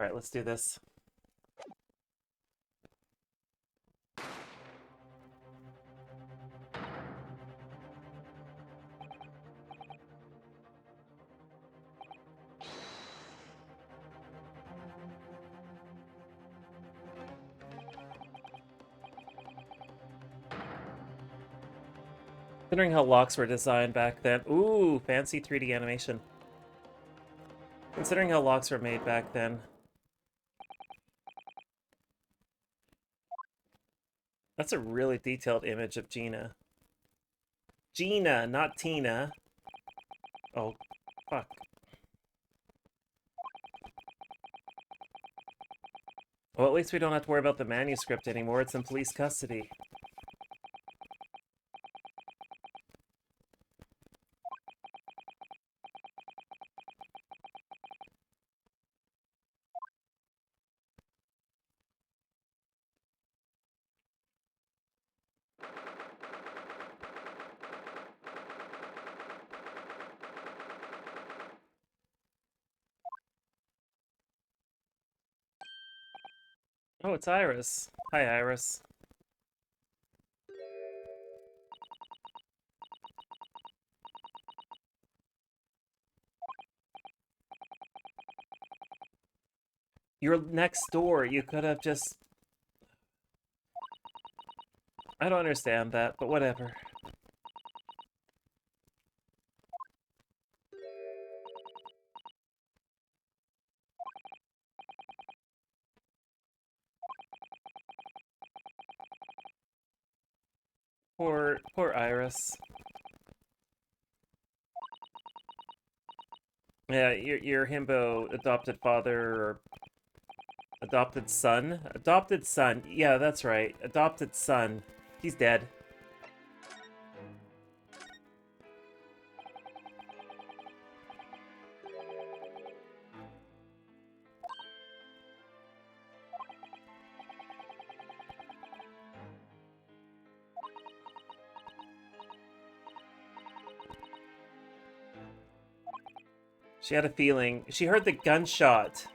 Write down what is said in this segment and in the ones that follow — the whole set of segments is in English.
Alright, let's do this. Considering how locks were designed back then. Ooh, fancy 3D animation. Considering how locks were made back then. That's a really detailed image of Gina. Gina, not Tina. Oh, fuck. Well, at least we don't have to worry about the manuscript anymore. It's in police custody. Oh, it's Iris. Hi, Iris. You're next door. You could have just... I don't understand that, but whatever. Poor Iris. Yeah, your himbo adopted father or adopted son? Adopted son. Yeah, that's right. Adopted son. He's dead. She had a feeling. She heard the gunshot.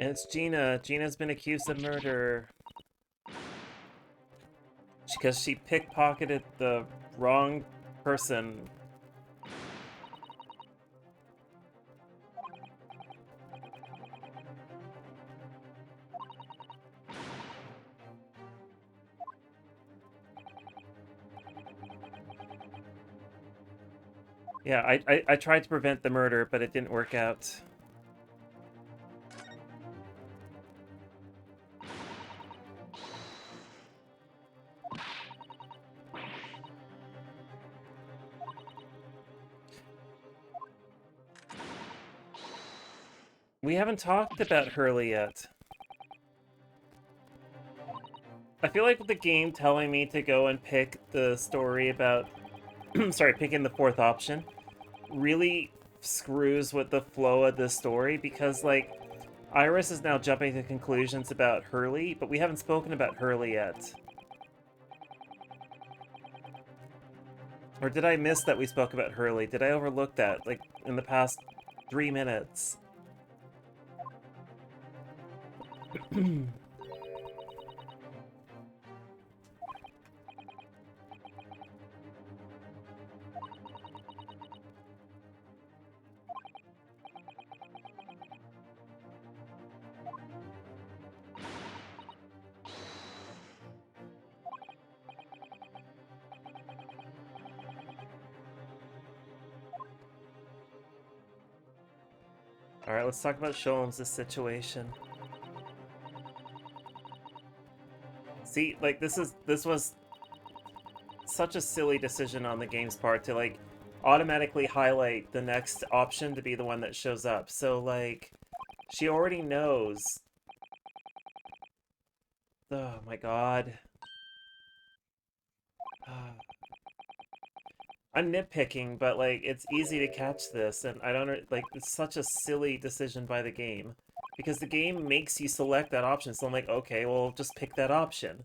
And it's Gina. Gina's been accused of murder. Because she pickpocketed the wrong person. Yeah, I tried to prevent the murder, but it didn't work out. We haven't talked about Hurley yet. I feel like with the game telling me to go and pick the story about... sorry, picking the fourth option really screws with the flow of the story because, like, Iris is now jumping to conclusions about Hurley, but we haven't spoken about Hurley yet. Or did I miss that we spoke about Hurley? Did I overlook that, like, in the past 3 minutes? Alright, let's talk about Sholmes' situation. See, like, this was such a silly decision on the game's part to, like, automatically highlight the next option to be the one that shows up. So, like, she already knows. Oh my god. I'm nitpicking, but, like, it's easy to catch this, and I don't, like, it's such a silly decision by the game. Because the game makes you select that option, so I'm like, okay, well, just pick that option.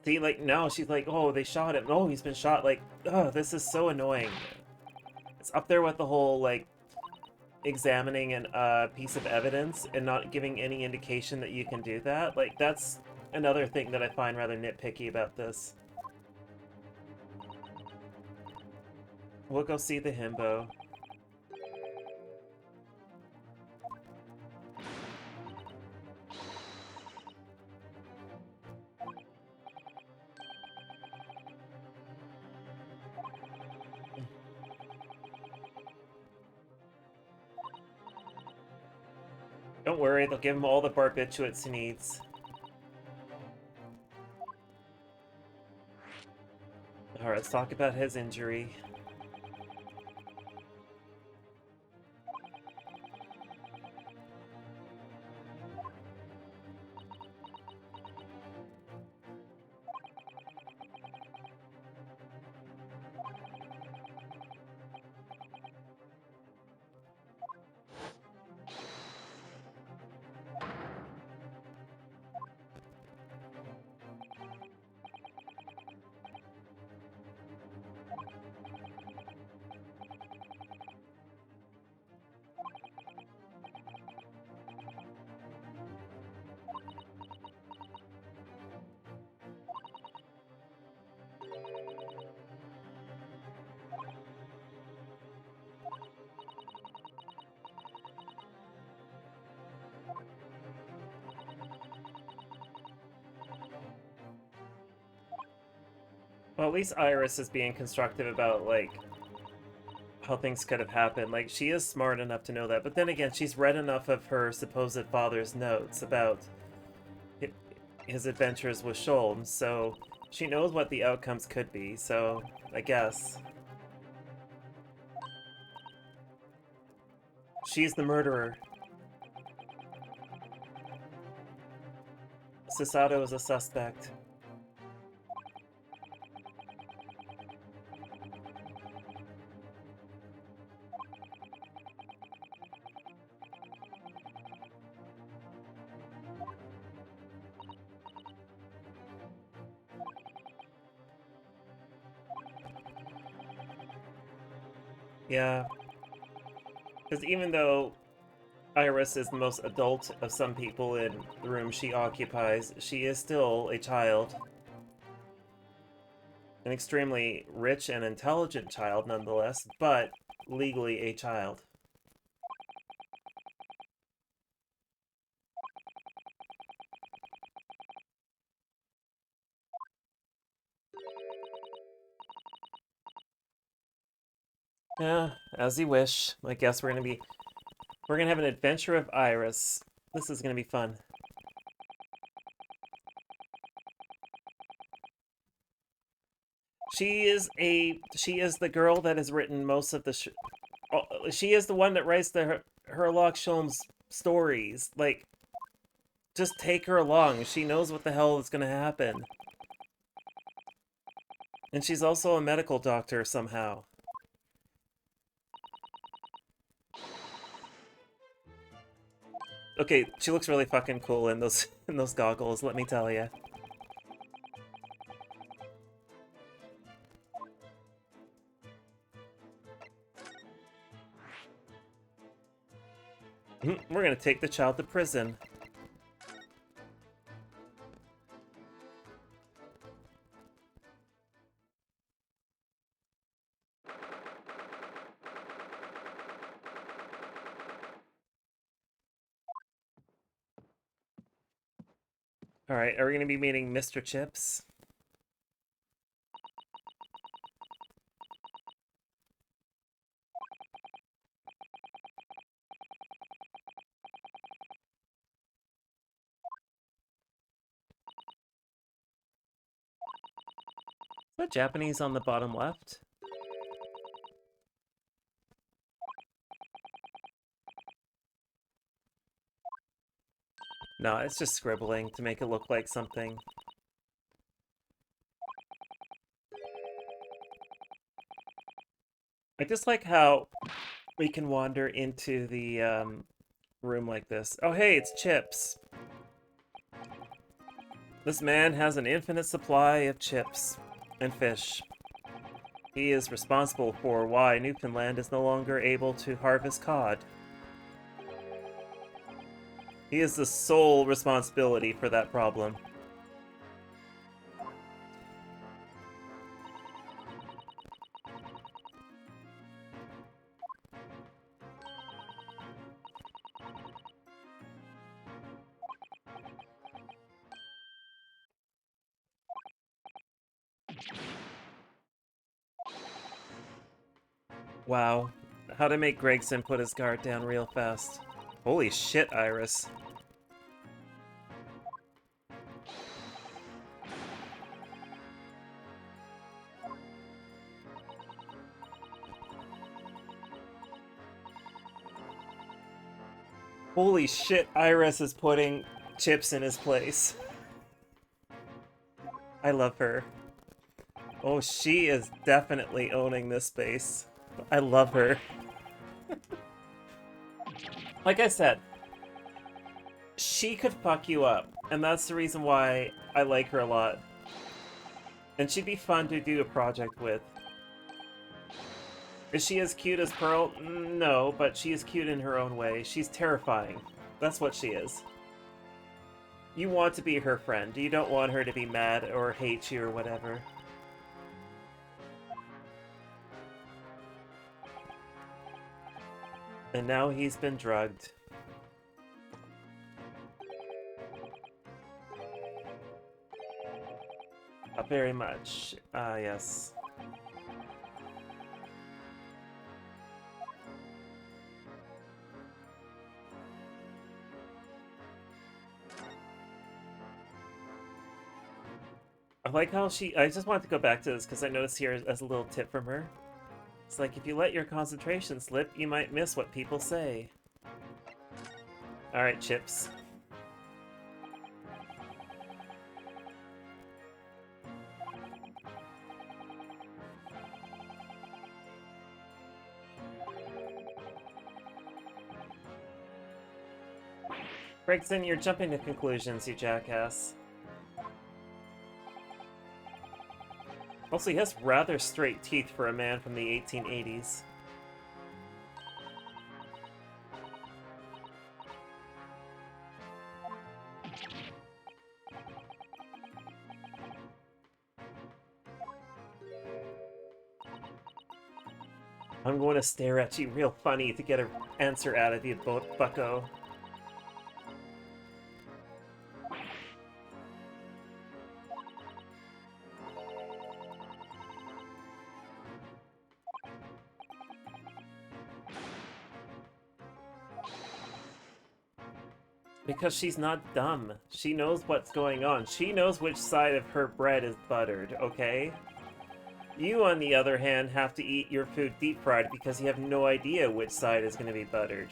See, like, no, she's like, oh, they shot him. Oh, he's been shot. Like, oh, this is so annoying. It's up there with the whole, like, examining a piece of evidence and not giving any indication that you can do that. Like, that's another thing that I find rather nitpicky about this. We'll go see the himbo. Don't worry, they'll give him all the barbiturates he needs. Alright, let's talk about his injury. Well, at least Iris is being constructive about, like, how things could have happened. Like, she is smart enough to know that. But then again, she's read enough of her supposed father's notes about his adventures with Sholmes, so she knows what the outcomes could be, so I guess. She's the murderer. Susato is a suspect. Yeah. Because even though Iris is the most adult of some people in the room she occupies, she is still a child. An extremely rich and intelligent child, nonetheless, but legally a child. Yeah, as you wish. I guess we're gonna have an adventure of Iris. This is gonna be fun. She is the girl that has written most of the she is the one that writes the Herlock Sholmes stories. Like, just take her along. She knows what the hell is gonna happen. And she's also a medical doctor somehow. Okay, she looks really fucking cool in those in those goggles, let me tell you. We're gonna take the child to prison. Alright, are we gonna be meeting Mr. Chips? What Japanese on the bottom left? No, it's just scribbling to make it look like something. I just like how we can wander into the room like this. Oh, hey, it's Chips. This man has an infinite supply of chips and fish. He is responsible for why Newfoundland is no longer able to harvest cod. He is the sole responsibility for that problem. Wow. How to make Gregson put his guard down real fast. Holy shit, Iris. Holy shit, Iris is putting Chips in his place. I love her. Oh, she is definitely owning this space. I love her. Like I said, she could fuck you up, and that's the reason why I like her a lot. And she'd be fun to do a project with. Is she as cute as Pearl? No, but she is cute in her own way. She's terrifying. That's what she is. You want to be her friend. You don't want her to be mad or hate you or whatever. And now he's been drugged. Very much. Yes. I like how I just wanted to go back to this because I noticed here as a little tip from her. It's like, if you let your concentration slip, you might miss what people say. Alright, Chips. Gregson, you're jumping to conclusions, you jackass. Also, he has rather straight teeth for a man from the 1880s. I'm going to stare at you real funny to get an answer out of you, bucko. Because she's not dumb. She knows what's going on. She knows which side of her bread is buttered, okay? You, on the other hand, have to eat your food deep fried because you have no idea which side is going to be buttered.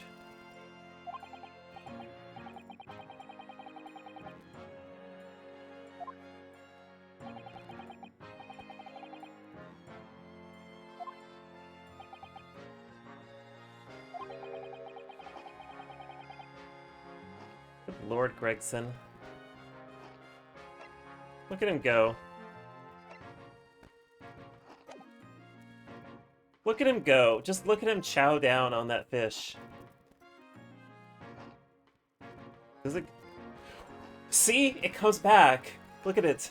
Good Lord, Gregson. Look at him go. Look at him go. Just look at him chow down on that fish. Does it... See? It comes back. Look at it.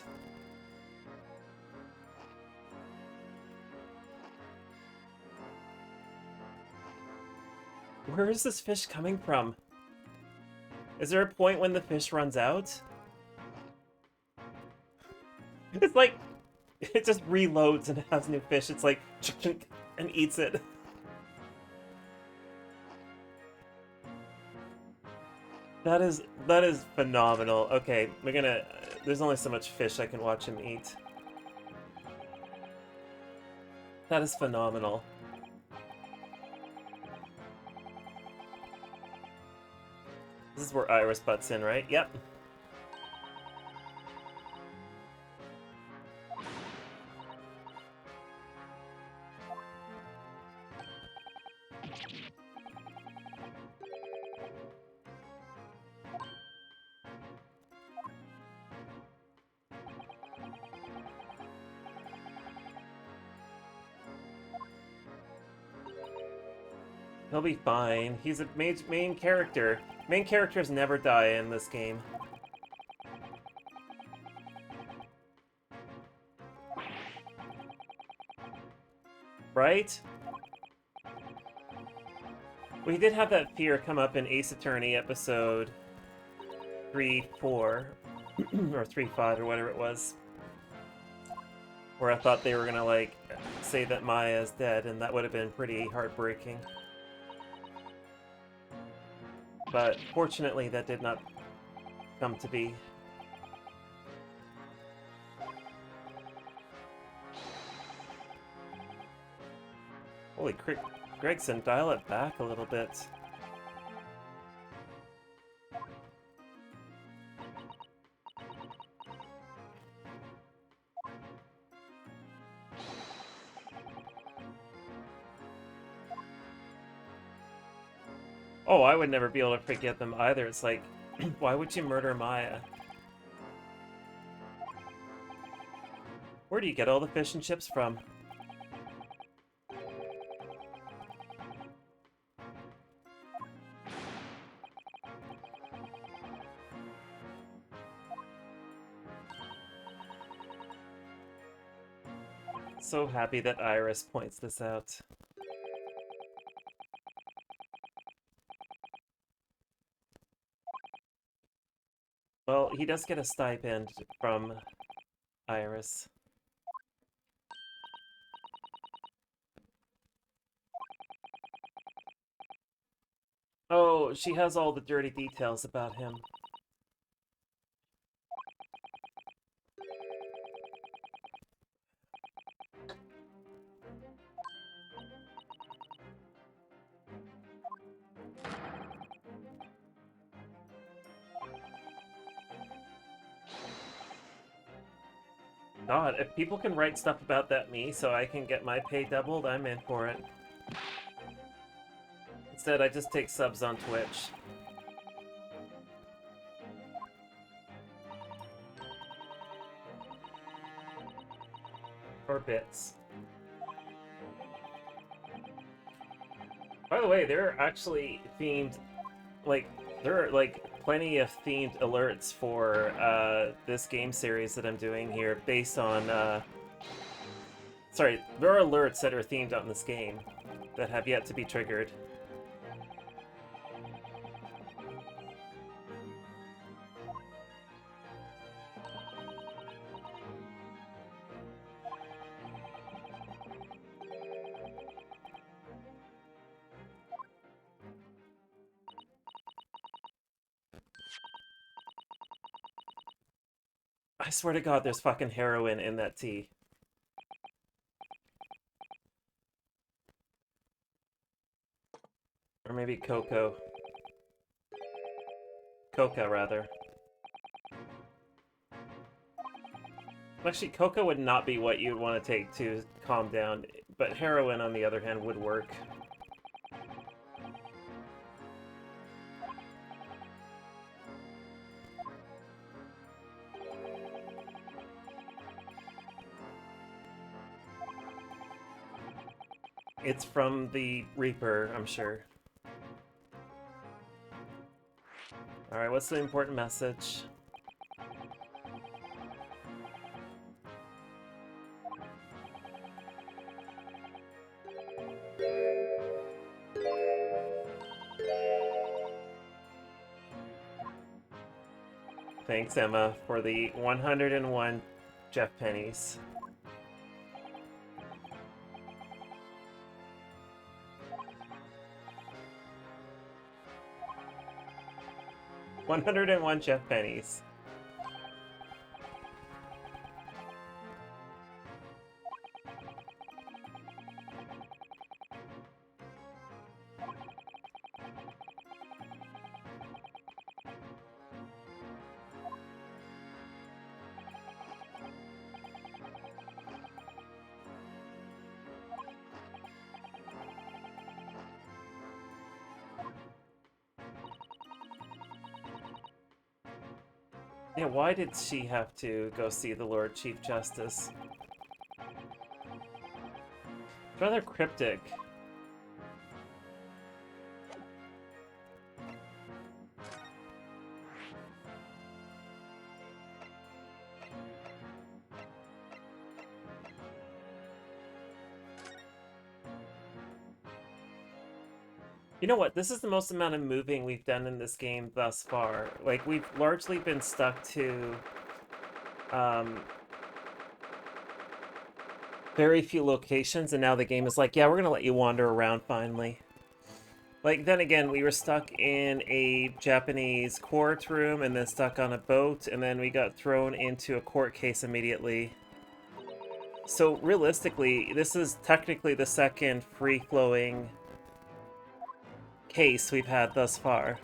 Where is this fish coming from? Is there a point when the fish runs out? It's like... It just reloads and has new fish. It's like... and eats it. That is phenomenal. Okay, we're gonna... There's only so much fish I can watch him eat. That is phenomenal. This is where Iris butts in, right? Yep. He'll be fine. He's a main character. Main characters never die in this game. Right? We did have that fear come up in Ace Attorney episode 3-4, or 3-5, or whatever it was. Where I thought they were gonna, like, say that Maya's dead, and that would have been pretty heartbreaking. But fortunately, that did not come to be. Holy Gregson, dial it back a little bit. Oh, I would never be able to forget them either. It's like, why would you murder Maya? Where do you get all the fish and chips from? So happy that Iris points this out. Well, he does get a stipend from Iris. Oh, she has all the dirty details about him. God, if people can write stuff about that me so I can get my pay doubled, I'm in for it. Instead, I just take subs on Twitch. Or bits. By the way, there are actually themed, like, there are, like, plenty of themed alerts for this game series that I'm doing here based on, sorry, there are alerts that are themed on this game that have yet to be triggered. I swear to God, there's fucking heroin in that tea. Or maybe cocoa. Coca, rather. Actually, coca would not be what you'd want to take to calm down, but heroin, on the other hand, would work. It's from the Reaper, I'm sure. Alright, what's the important message? Thanks, Emma, for the 101 Jeff pennies. $101 Jeff pennies. Yeah, why did she have to go see the Lord Chief Justice? It's rather cryptic. You know what? This is the most amount of moving we've done in this game thus far. Like, we've largely been stuck to um, very few locations, and now the game is like, yeah, we're gonna let you wander around finally. Like, then again, we were stuck in a Japanese courtroom, and then stuck on a boat, and then we got thrown into a court case immediately. So, realistically, this is technically the second free-flowing case we've had thus far.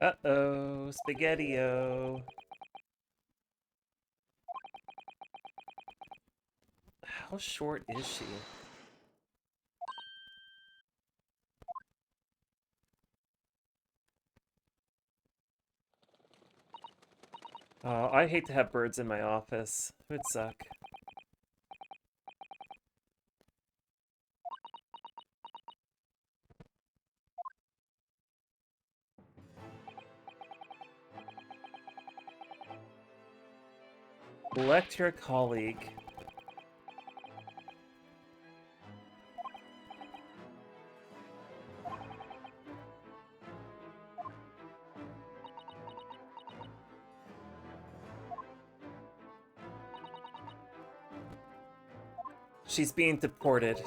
Uh-oh, Spaghetti-O. How short is she? Oh, I hate to have birds in my office. It would suck. Elect your colleague. She's being deported.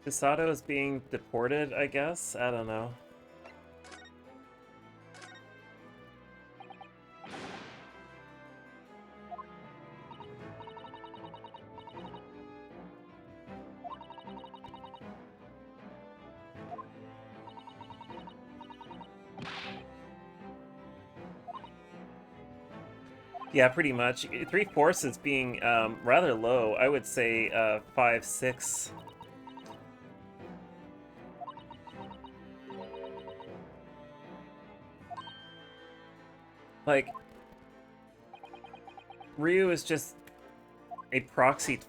Hisato is being deported, I guess? I don't know. Yeah, pretty much. 3/4 is being rather low. I would say 5, 6. Like, Ryu is just a proxy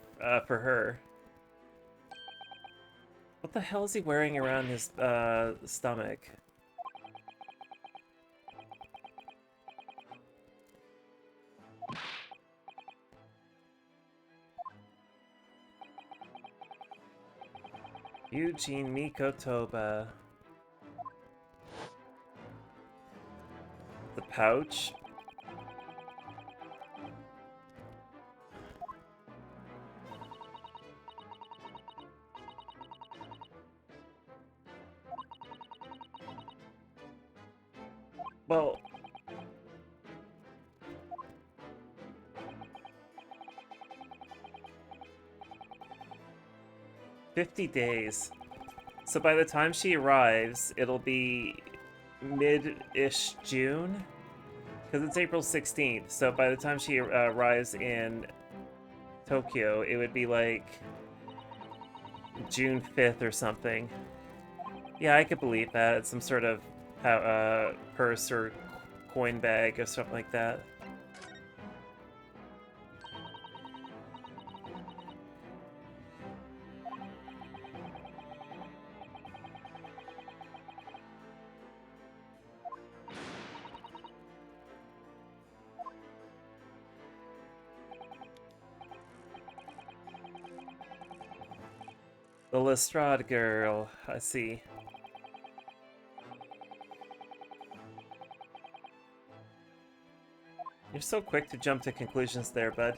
for her. What the hell is he wearing around his stomach? Eugene Mikotoba. The pouch. Well, 50 days. So by the time she arrives, it'll be mid-ish June? Because it's April 16th, so by the time she arrives in Tokyo, it would be like June 5th or something. Yeah, I could believe that. It's some sort of purse or coin bag or something like that. The Lestrade girl, I see. You're so quick to jump to conclusions there, bud.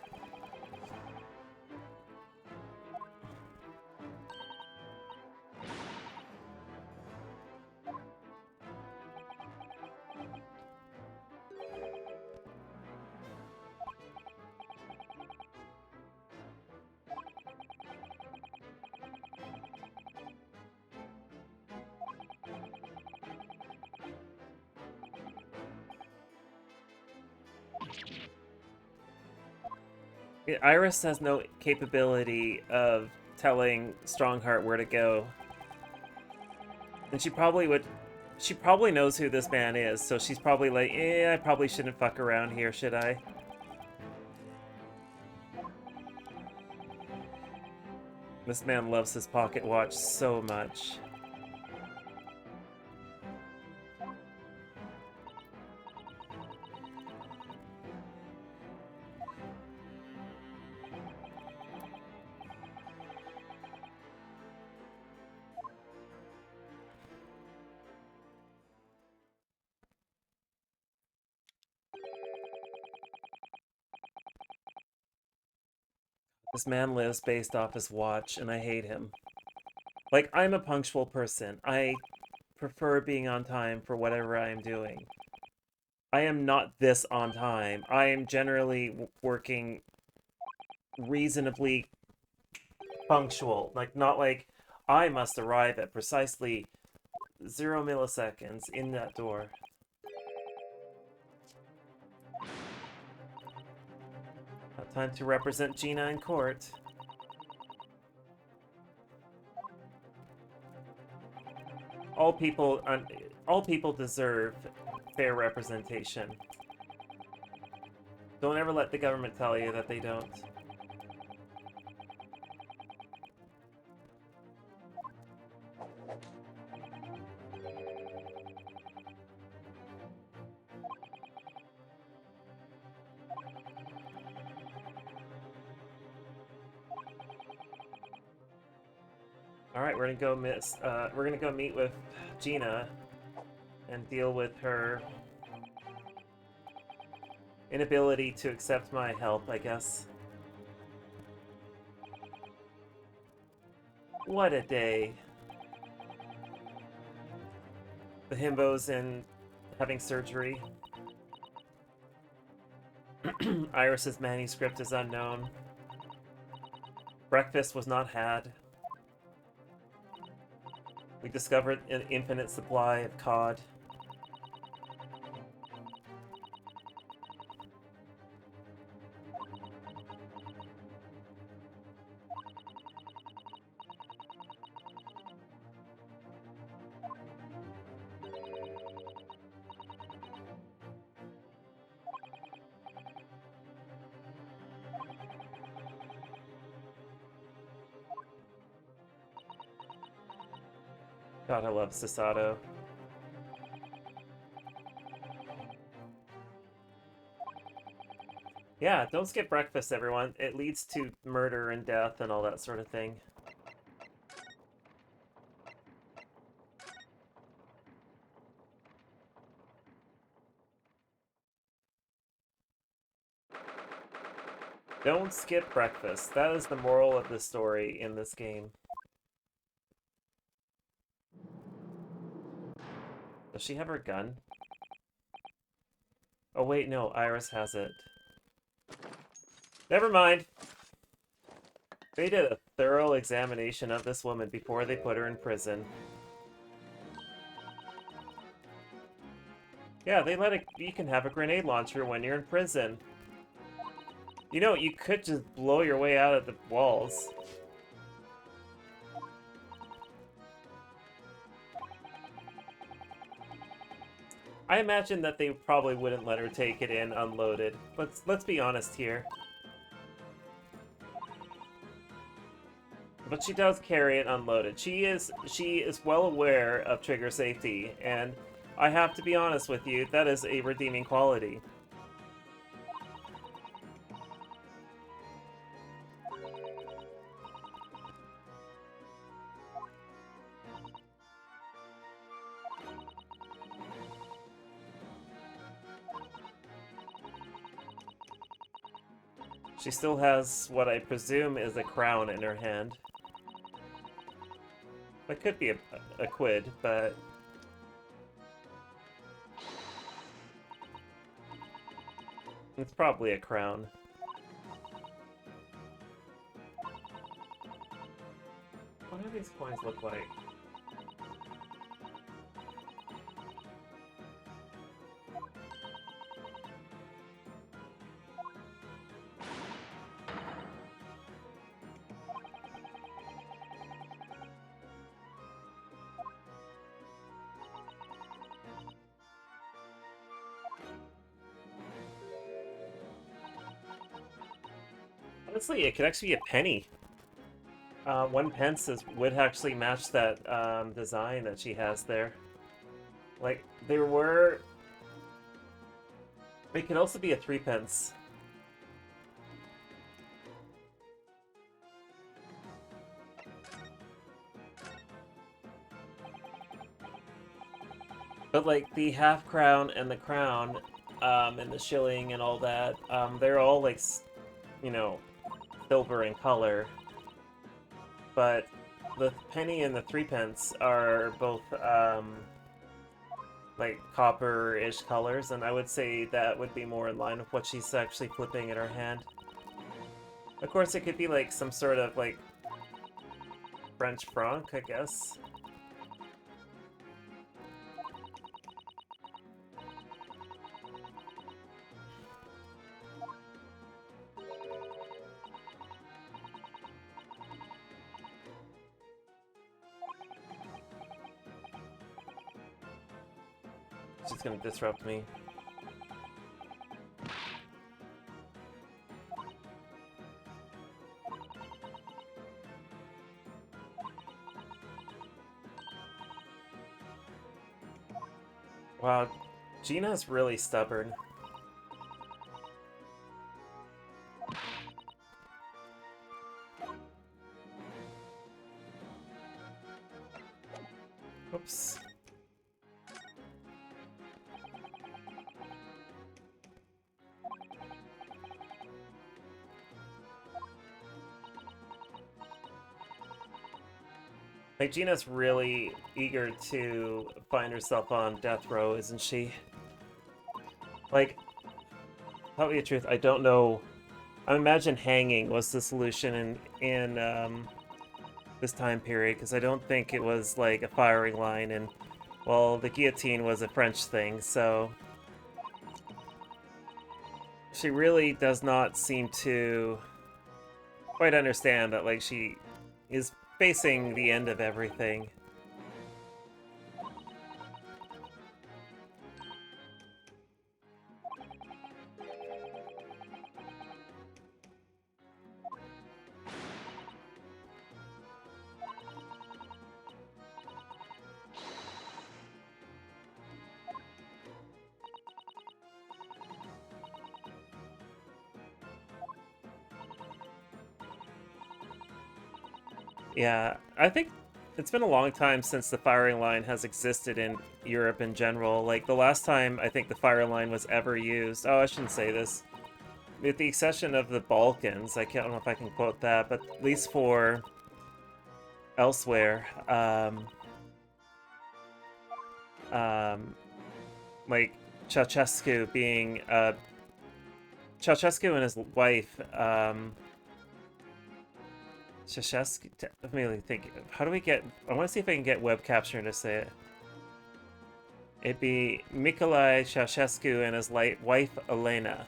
Iris has no capability of telling Strongheart where to go. And she probably knows who this man is, so she's probably like, I probably shouldn't fuck around here, should I? This man loves his pocket watch so much. This man lives based off his watch, and I hate him. Like, I'm a punctual person. I prefer being on time for whatever I am doing. I am not this on time. I am generally working reasonably punctual. Like, not like I must arrive at precisely 0 milliseconds in that door. Now time to represent Gina in court. All people deserve fair representation. Don't ever let the government tell you that they don't. All right, we're gonna go meet with Gina and deal with her inability to accept my help, I guess. What a day. The himbo's in having surgery. Iris's manuscript is unknown. Breakfast was not had. We discovered an infinite supply of cod. God, I love Sasato. Yeah, don't skip breakfast, everyone. It leads to murder and death and all that sort of thing. Don't skip breakfast. That is the moral of the story in this game. Does she have her gun? Oh wait, no, Iris has it. Never mind. They did a thorough examination of this woman before they put her in prison. Yeah, you can have a grenade launcher when you're in prison. You know, you could just blow your way out of the walls. I imagine that they probably wouldn't let her take it in unloaded. Let's be honest here. But she does carry it unloaded. She is well aware of trigger safety, and I have to be honest with you, that is a redeeming quality. She still has what I presume is a crown in her hand. It could be a quid, but... it's probably a crown. What do these coins look like? Honestly, it could actually be a penny. 1 pence would actually match that design that she has there. Like, there were... it could also be a 3 pence. But, like, the half crown and the crown, and the shilling and all that, they're all, like, you know, silver in color. But the penny and the 3 pence are both, like, copper-ish colors, and I would say that would be more in line with what she's actually flipping in her hand. Of course, it could be, like, some sort of, like, French franc, I guess. She's gonna disrupt me. Wow, Gina's really stubborn. Oops. Like, Gina's really eager to find herself on death row, isn't she? Like, tell me the truth, I don't know. I imagine hanging was the solution in this time period, because I don't think it was, like, a firing line, and, well, the guillotine was a French thing, so... she really does not seem to quite understand that, like, she is facing the end of everything. Yeah, I think it's been a long time since the firing line has existed in Europe in general. Like, the last time I think the firing line was ever used... oh, I shouldn't say this. With the exception of the Balkans, I don't know if I can quote that, but at least for elsewhere, like Ceausescu being, Ceausescu and his wife, Ceausescu, let me really think, how do we get, I want to see if I can get web capture to say it. It'd be Nicolae Ceausescu and his wife, Elena.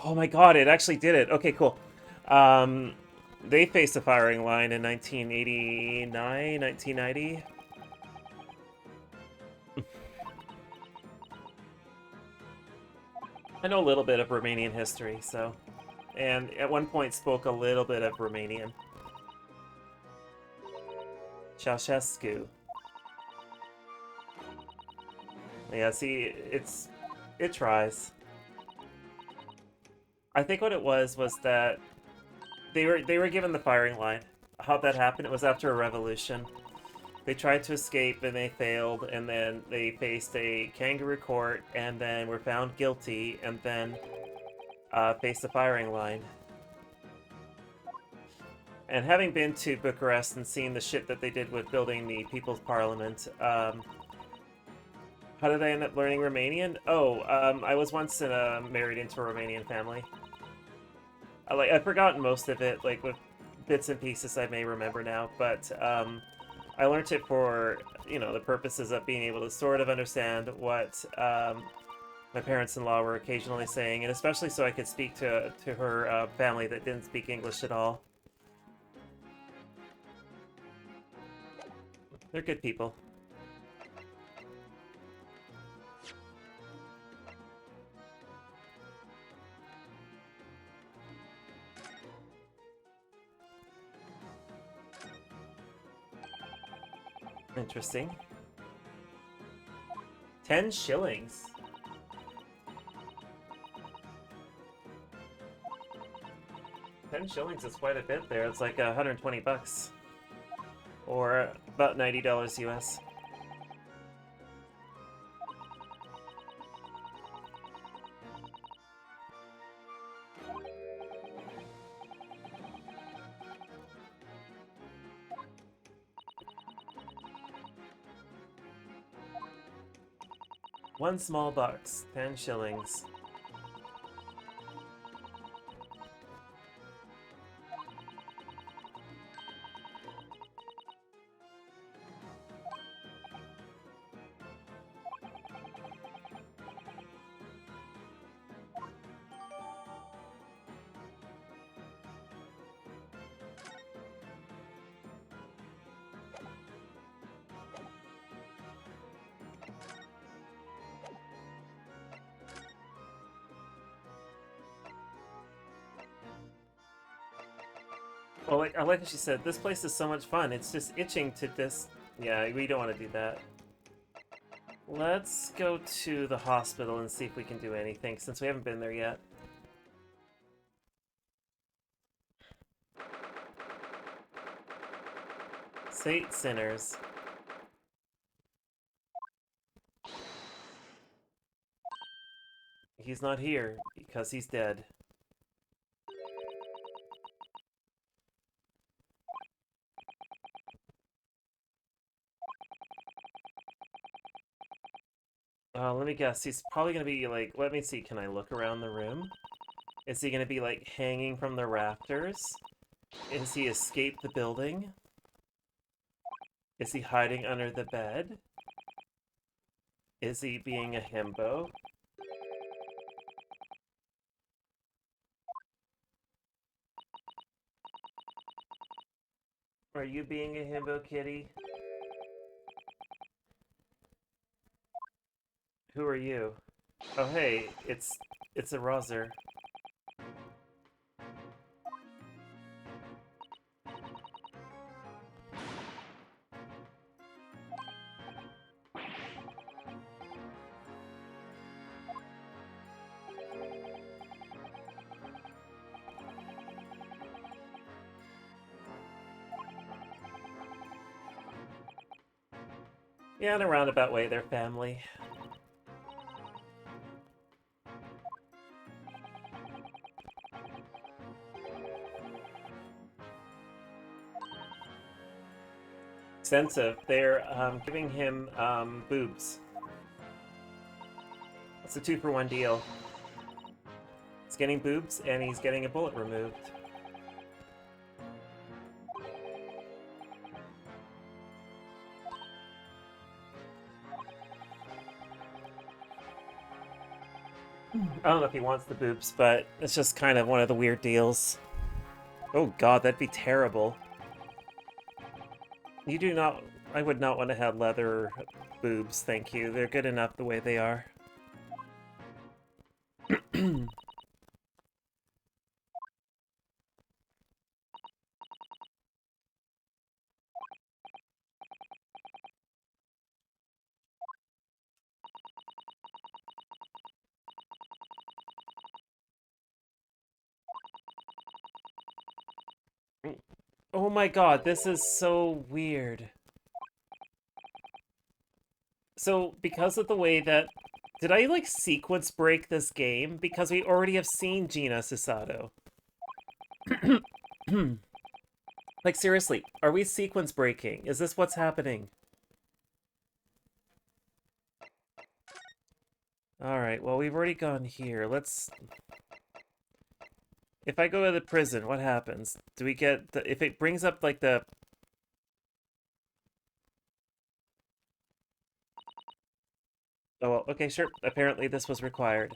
Oh my god, it actually did it. Okay, cool. They faced a firing line in 1989, 1990. I know a little bit of Romanian history, so... and at one point spoke a little bit of Romanian. Ceausescu. Yeah, see, it tries. I think what it was that they were given the firing line. How that happened, it was after a revolution. They tried to escape and they failed, and then they faced a kangaroo court, and then were found guilty, and then faced the firing line. And having been to Bucharest and seen the shit that they did with building the People's Parliament, how did I end up learning Romanian? Oh, I was once married into a Romanian family. I've forgotten most of it, like with bits and pieces I may remember now, but I learned it for, the purposes of being able to sort of understand what my parents-in-law were occasionally saying, and especially so I could speak to her family that didn't speak English at all. They're good people. Interesting. 10 shillings. 10 shillings is quite a bit there. It's like 120 bucks. Or about $90 US. One small box, 10 shillings. Well, I like what she said. This place is so much fun. It's just itching to this. Yeah, we don't want to do that. Let's go to the hospital and see if we can do anything, since we haven't been there yet. Saint Sinners. He's not here because he's dead. Let me guess. He's probably gonna be like, let me see, can I look around the room? Is he gonna be like hanging from the rafters? Is he escaped the building? Is he hiding under the bed? Is he being a himbo? Are you being a himbo, kitty? Who are you? Oh hey, it's a Rozer. Yeah, in a roundabout way, they're family. Extensive. They're giving him boobs. It's a 2-for-1 deal. He's getting boobs and he's getting a bullet removed. I don't know if he wants the boobs, but it's just kind of one of the weird deals. Oh god, that'd be terrible. You do not... I would not want to have leather boobs, thank you. They're good enough the way they are. Oh my god, this is so weird. So, because of the way that... Did I, like, sequence break this game? Because we already have seen Gina Susato. Like, seriously, are we sequence breaking? Is this what's happening? Alright, well, we've already gone here. Let's... If I go to the prison, what happens? Do we get... If it brings up, like, the... Oh, well, okay, sure. Apparently this was required.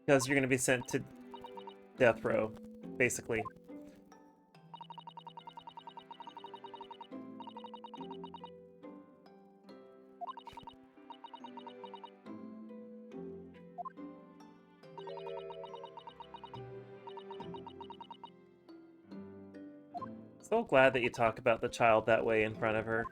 Because you're going to be sent to death row, basically. So glad that you talk about the child that way in front of her.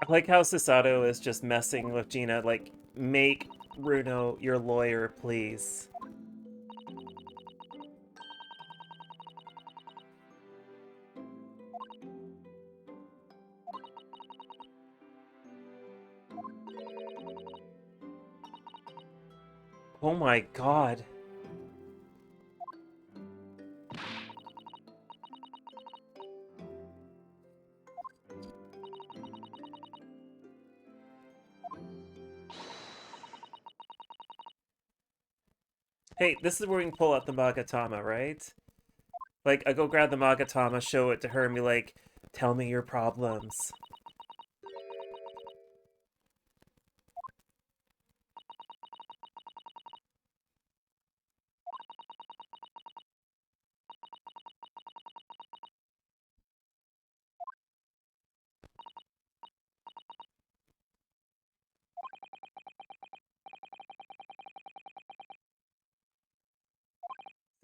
I like how Susato is just messing with Gina, like, make Runo your lawyer, please. Oh my god. Hey, this is where we can pull out the Magatama, right? Like, I go grab the Magatama, show it to her, and be like, tell me your problems.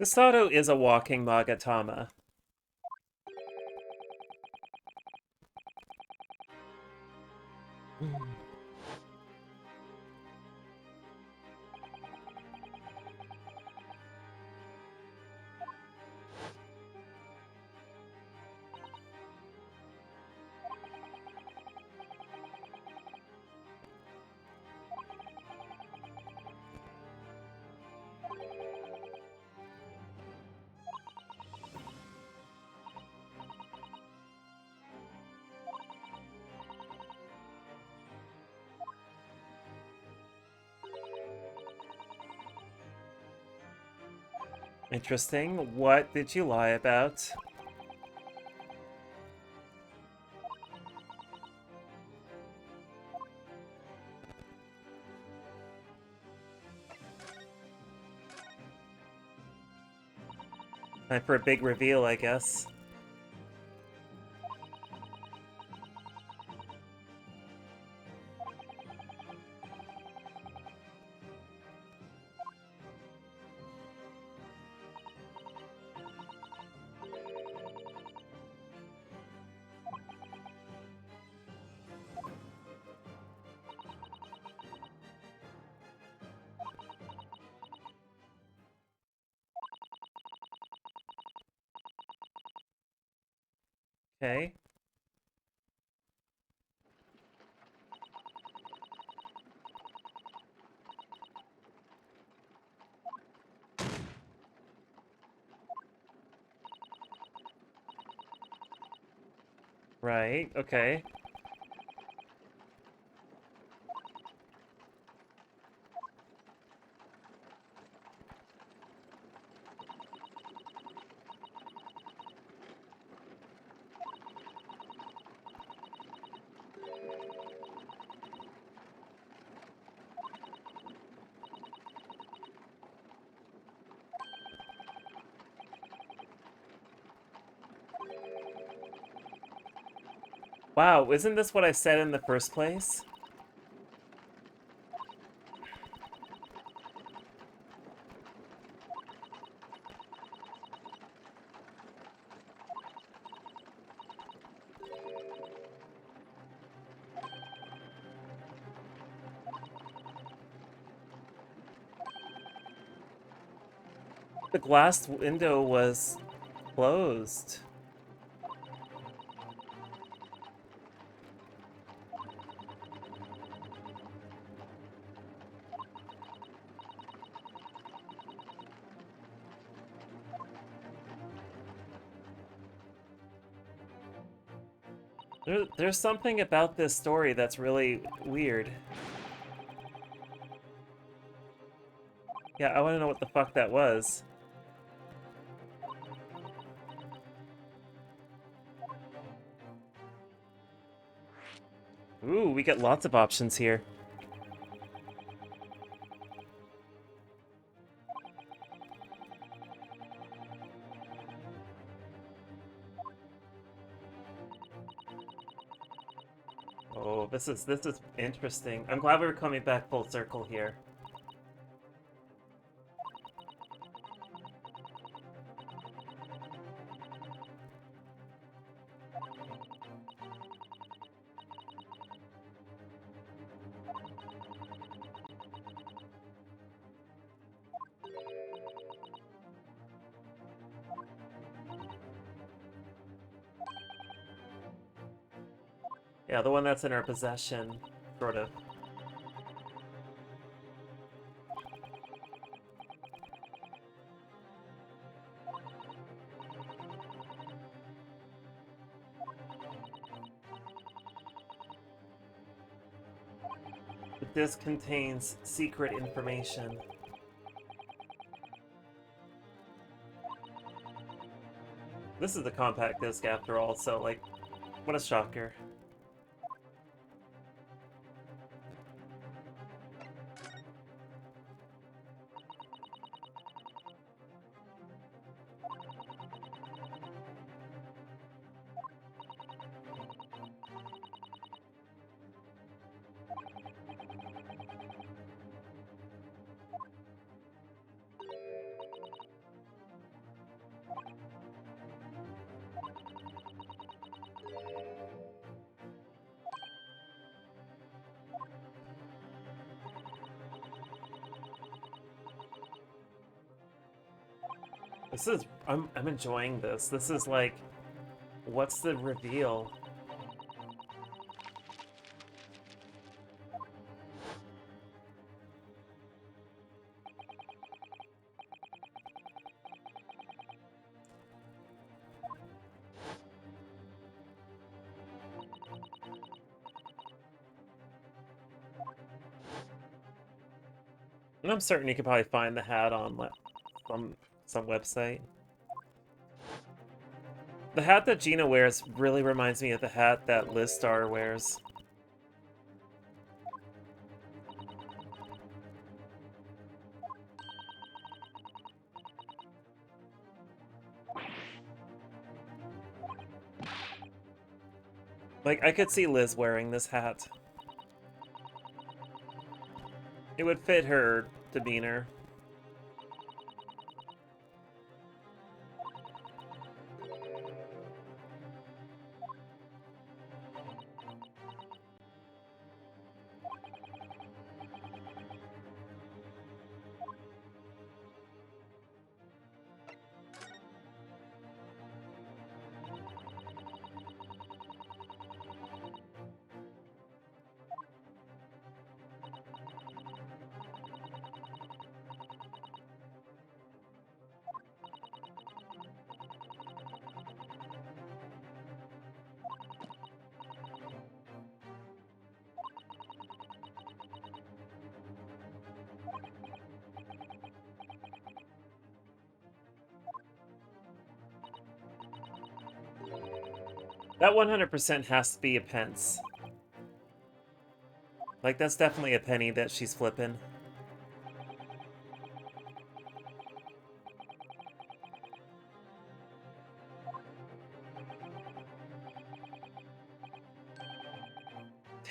Susato is a walking Magatama. Interesting. What did you lie about? Time for a big reveal, I guess. Okay. Right, okay. Wow, isn't this what I said in the first place? The glass window was closed. There's something about this story that's really weird. Yeah, I want to know what the fuck that was. Ooh, we get lots of options here. Oh, this is interesting. I'm glad we were coming back full circle here. Yeah, the one that's in our possession, sort of. But this contains secret information. This is the compact disc after all, so like, what a shocker. I'm enjoying this. This is like, what's the reveal? And I'm certain you could probably find the hat on some website. The hat that Gina wears really reminds me of the hat that Liz Star wears. Like, I could see Liz wearing this hat. It would fit her demeanor. That 100% has to be a pence. Like, that's definitely a penny that she's flipping.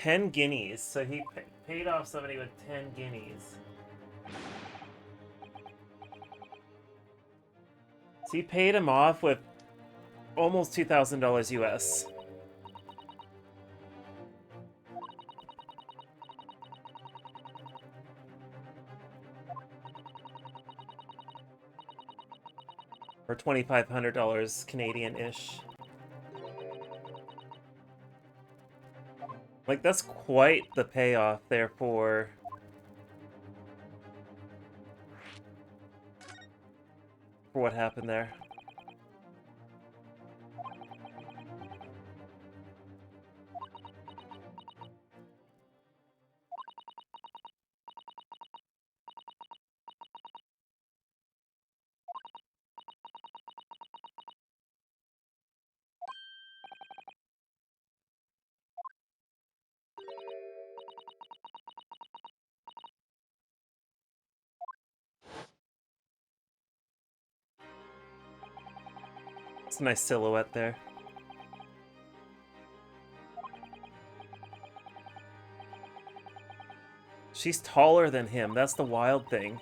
10 guineas. So he paid off somebody with 10 guineas. So he paid him off with almost $2,000 US. Or $2,500 Canadian-ish. Like, that's quite the payoff there for what happened there. It's a nice silhouette there. She's taller than him. That's the wild thing.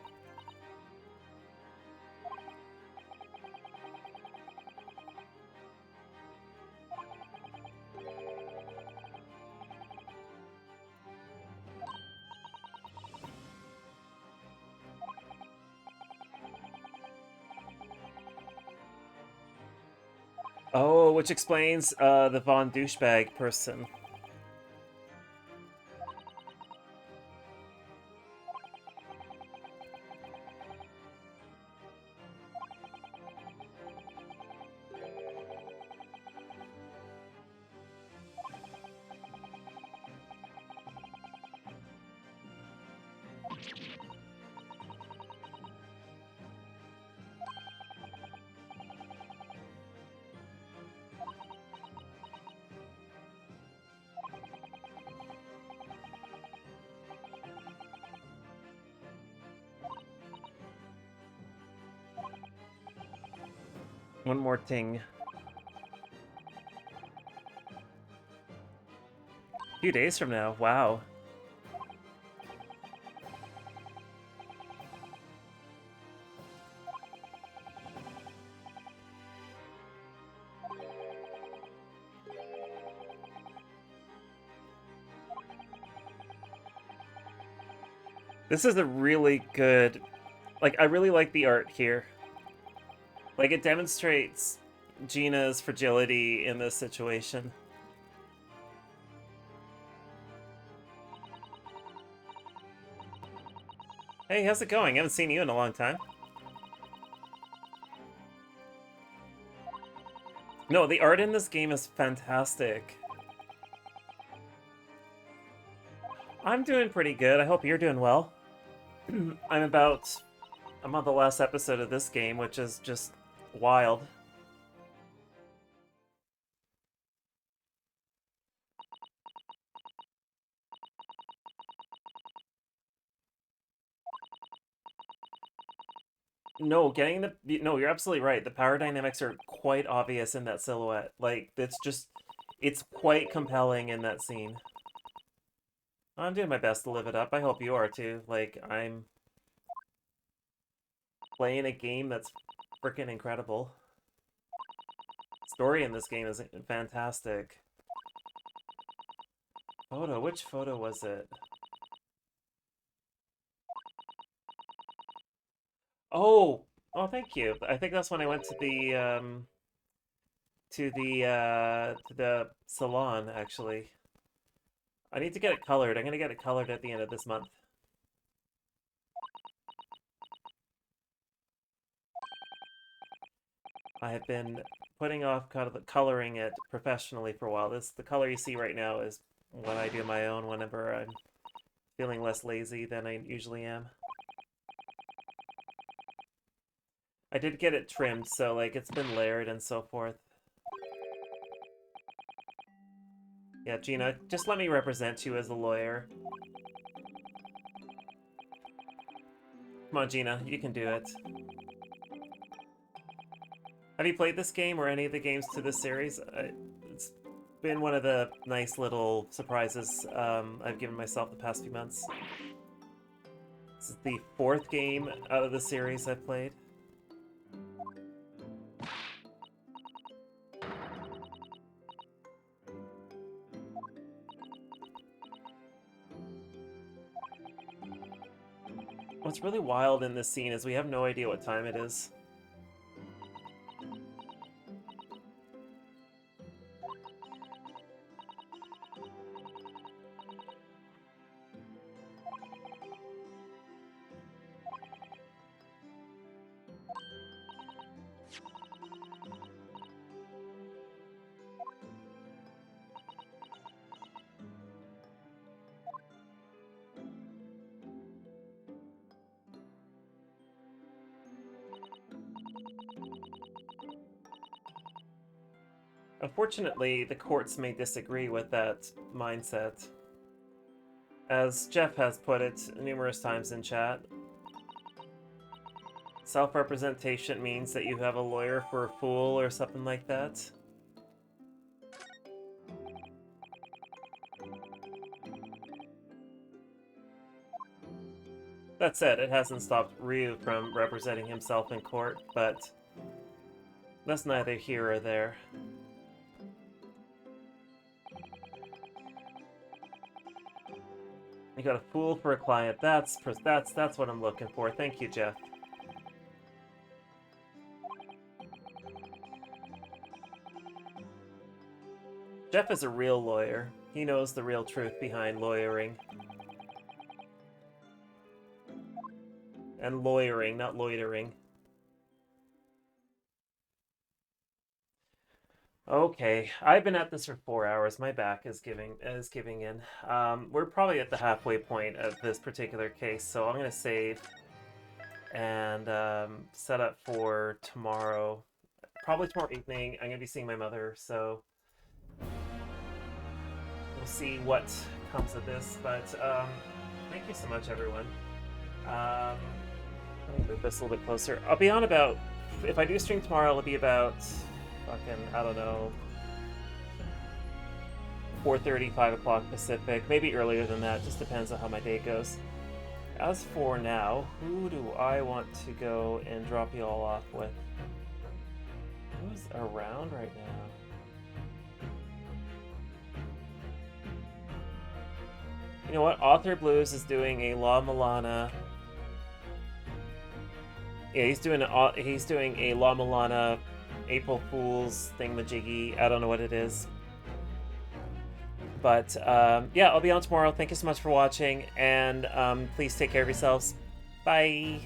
Oh, which explains the Von Douchebag person. One more thing. A few days from now, wow. This is a really good... Like, I really like the art here. Like, it demonstrates Gina's fragility in this situation. Hey, how's it going? I haven't seen you in a long time. No, the art in this game is fantastic. I'm doing pretty good. I hope you're doing well. I'm on the last episode of this game, which is just wild. No, no, you're absolutely right. The power dynamics are quite obvious in that silhouette. Like, it's quite compelling in that scene. I'm doing my best to live it up. I hope you are too. Like, I'm playing a game that's freaking incredible. Story in this game is fantastic. Photo, which photo was it? Oh, oh, thank you. I think that's when I went to the salon, actually. I need to get it colored. I'm gonna get it colored at the end of this month. I have been putting off coloring it professionally for a while. The color you see right now is what I do my own whenever I'm feeling less lazy than I usually am. I did get it trimmed, so like it's been layered and so forth. Yeah, Gina, just let me represent you as a lawyer. Come on, Gina, you can do it. Have you played this game or any of the games to this series? It's been one of the nice little surprises I've given myself the past few months. This is the 4th game out of the series I've played. What's really wild in this scene is we have no idea what time it is. Unfortunately, the courts may disagree with that mindset. As Jeff has put it numerous times in chat, self-representation means that you have a lawyer for a fool or something like that. That said, it hasn't stopped Ryu from representing himself in court, but that's neither here or there. You got a fool for a client. That's what I'm looking for. Thank you, Jeff. Jeff is a real lawyer. He knows the real truth behind lawyering. And lawyering, not loitering. Okay, I've been at this for 4 hours. My back is giving in. We're probably at the halfway point of this particular case, so I'm gonna save and set up for tomorrow. Probably tomorrow evening. I'm gonna be seeing my mother, so we'll see what comes of this. But thank you so much, everyone. Let me move this a little bit closer. I'll be on about, if I do stream tomorrow, it'll be about fucking, I don't know, 4:30, 5 o'clock Pacific, maybe earlier than that, just depends on how my day goes. As for now, who do I want to go and drop you all off with? Who's around right now? You know what? Author Blues is doing a La Milana. Yeah, he's doing a La Milana April Fool's thingamajiggy. I don't know what it is. But yeah, I'll be on tomorrow. Thank you so much for watching, and please take care of yourselves. Bye.